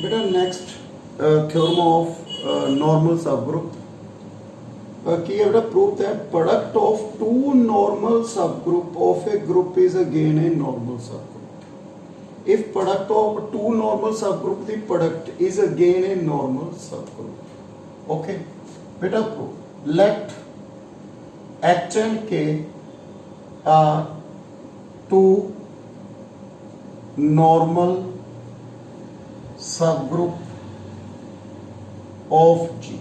बेटा next theorem of normal subgroup की है बेटा prove that product of two normal subgroup of a group is again a normal subgroup if product of two normal subgroup the product is again a normal subgroup okay beta prove let h and k are two normal subgroup of G.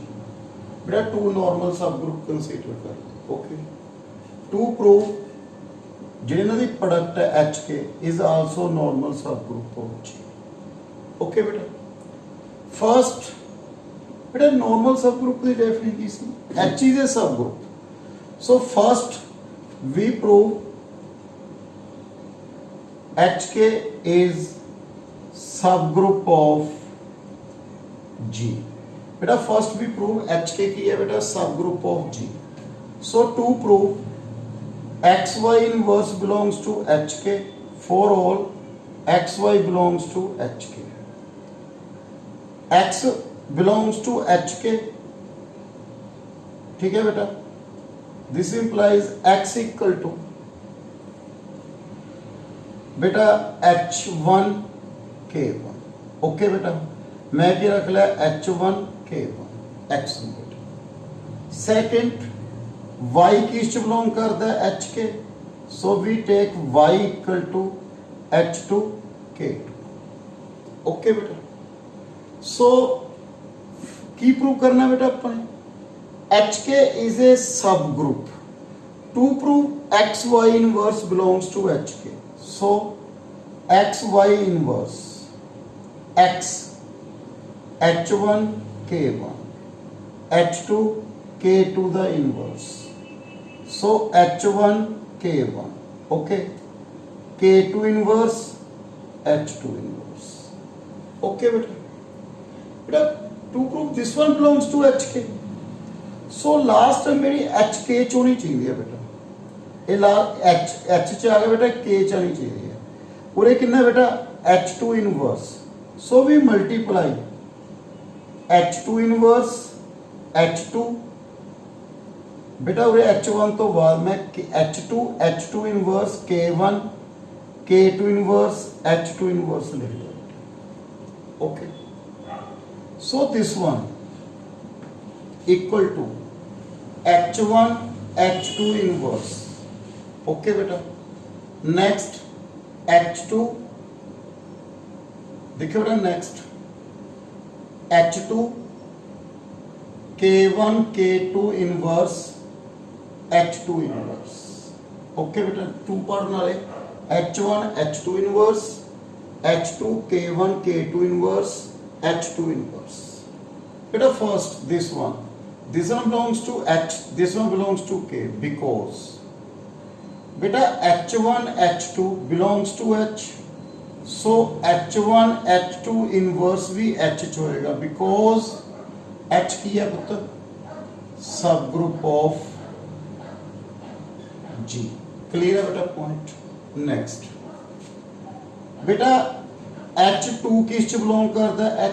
बेटा two normal subgroup consider कर okay to prove जिन्हें the product है H K is also normal subgroup of G okay बेटा first बेटा normal subgroup की definition की see H is a subgroup so first we prove H K is subgroup of G बेटा first we prove H K की है बेटा subgroup of G so to prove xy inverse belongs to hk for all xy belongs to hk x belongs to hk ठीक है बेटा this implies x equal to बेटा h1 k1 okay बेटा मैं क्या रख लिया h1 k1 x बेटा सेकंड y किस बिलोंग करता है h K so we take y equal to h2 k2 okay बेटा सो की प्रूव करना बेटा अपने h के is a subgroup to prove x y inverse belongs to h K so x y इनवर्स x h1 k1 h2 k2 the inverse so h1 k1 okay k2 inverse h2 inverse okay beta to prove this one belongs to hk so last time मेरी hk च होनी चाहिए बेटा ये h च आ गया बेटा k च आनी चाहिए और ये कितना बेटा h2 inverse so we multiply h2 inverse h2 बेटा उरे h1 तो बाद में h2 inverse k1 k2 inverse h2 inverse लिख लो okay so this one equal to h1 h2 inverse okay बेटा नेक्स्ट h2 देखिए बेटा next h2 k1 k2 inverse h2 inverse okay बेटा टू पार्ट नाले h1 h2 inverse h2 k1 k2 inverse h2 inverse बेटा first this one belongs to h this one belongs to k because बेटा h1 h2 belongs to h so h1 h2 inverse भी h च होएगा because h की है पुत्र सब group of G clear है बेटा पॉइंट नेक्स्ट बेटा H2 किस बिलोंग करता है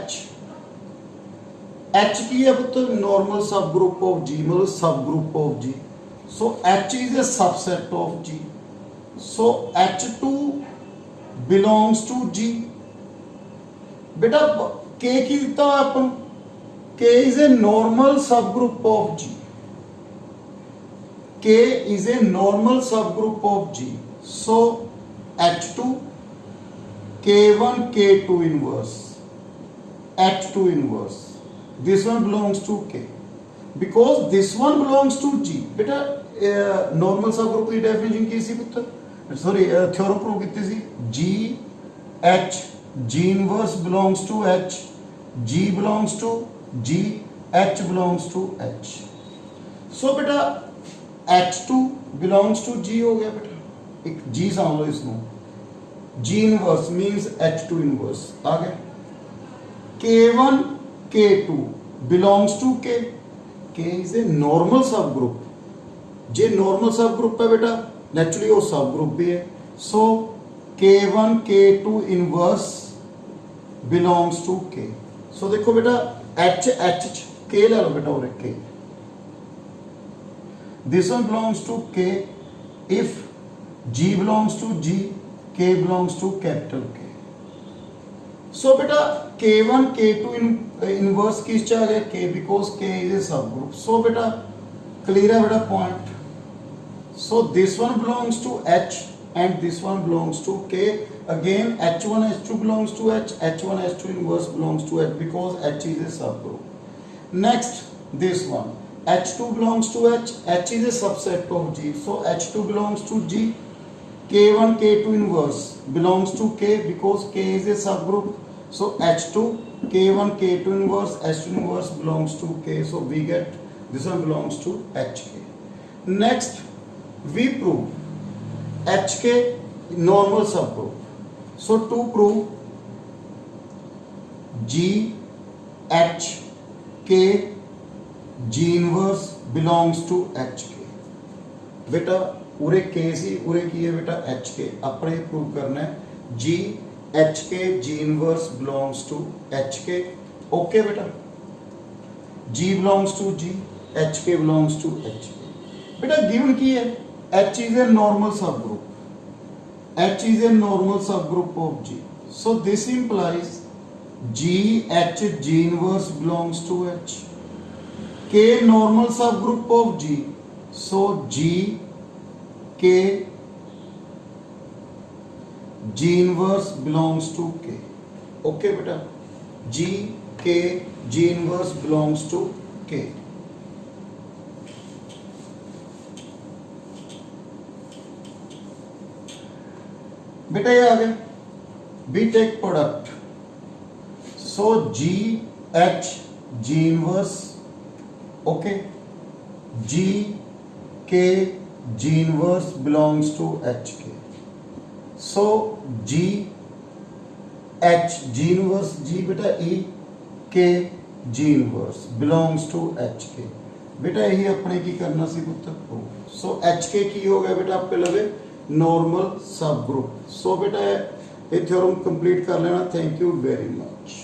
H की है पुत्र normal sub group of G मतलब सब group of G so H is a subset of G so H2 belongs to G बेटा K की दिता है अपन K is a normal subgroup of G. K is a normal subgroup of G. So H2 K1 K2 inverse H2 inverse. This one belongs to K because this one belongs to G. बेटा normal subgroup की definition की सी पुत्र sorry theorem prove कितनी सी G H G inverse belongs to H G belongs to G H belongs to H so बेटा H2 belongs to G हो गया बेटा एक G समझ लो इसमें G inverse means H2 inverse आ गया K1 K2 belongs to K K is a normal subgroup J normal subgroup है बेटा naturally वो subgroup भी है so K1 K2 inverse belongs to के। सो देखो बेटा एच एच के ले लो बेटा और के, दिस वन बिलोंग्स टू के if G belongs to G, K belongs to capital K. So बेटा K1 K2 inverse किस च आ गया K, because K is a subgroup. So बेटा clear है बेटा point. So this one belongs to H and this one belongs to K. Again H1 H2 belongs to H, H1 H2 inverse belongs to H because H is a subgroup. Next this one H2 belongs to H, H is a subset of G. So H2 belongs to G. K1 K2 inverse belongs to K because K is a subgroup. So H2 K1 K2 inverse H2 inverse belongs to K. So we get this one belongs to HK. Next we prove HK normal subgroup. So to prove G H K G inverse belongs to HK. बेटा उरे के सी उरे की है बेटा H के, अपने prove करना है G H K G inverse belongs to H K. Okay बेटा G belongs to G, H K belongs to H K. बेटा गिवन की है H is a normal sub group, H is a normal sub group of G. So this implies G H G inverse belongs to H, K normal sub group of G. So G K G inverse belongs to K. Okay बेटा G K G inverse belongs to K. बेटा ये आ गया B take product. So G H G inverse, okay, G K G inverse belongs to HK. So G H G inverse G बेटा E K G inverse belongs to HK. बेटा यही अपने की करना सी पुत्र प्रूफ। सो HK की हो गया बेटा आपके लगे नॉर्मल सब ग्रुप। सो बेटा ये थ्योरम कंप्लीट कर लेना। Thank you very much.